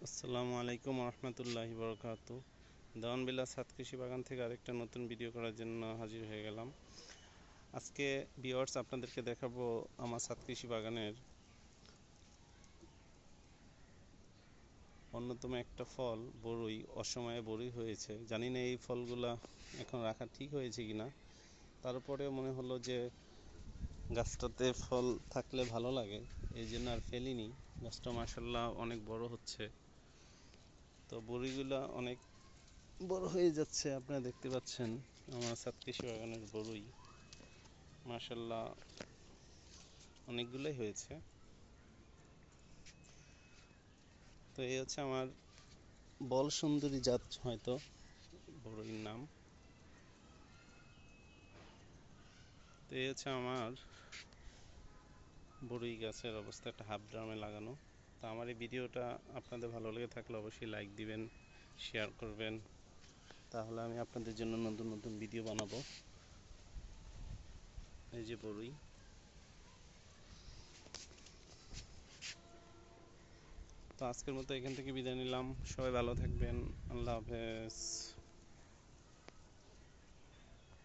আসসালামু আলাইকুম রহমতুল্লাহি বরকাতু। দেওয়ানবিল্লাহ ছাদ কৃষি বাগান থেকে আরেকটা নতুন ভিডিও করার জন্য হাজির হয়ে গেলাম। আজকে ভিউয়ার্স আপনাদেরকে দেখাবো আমার ছাদ কৃষি বাগানের অন্যতম একটা ফল বরই। অসময়ে বরই হয়েছে, জানি না এই ফলগুলা এখন রাখা ঠিক হয়েছে কিনা। তারপরেও মনে হলো যে গাছটাতে ফল থাকলে ভালো লাগে, এই জন্য আর ফেলিনি। গাছটা মাশাআল্লাহ অনেক বড় হচ্ছে। তো বড়িগুলা অনেক বড় হয়ে যাচ্ছে, আপনারা দেখতে পাচ্ছেন আমার ছাদ কৃষি বাগানের বড়ই মাশাআল্লাহ অনেকগুলোই হয়েছে। তো এই হচ্ছে আমার বল সুন্দরী জাত, হয়তো বড়ইর নাম। তো এই হচ্ছে আমার বড়ই গাছের অবস্থা, একটা হাফ ড্রামে লাগানো। তো আমার এই ভিডিওটা আপনাদের ভালো লেগে থাকলে অবশ্যই লাইক দিবেন, শেয়ার করবেন, তাহলে আমি আপনাদের জন্য নতুন নতুন ভিডিও বানাবো। এই যে বড়ই। তো আজকের মতো এখান থেকে বিদায় নিলাম, সবাই ভালো থাকবেন, আল্লাহ হাফেজ।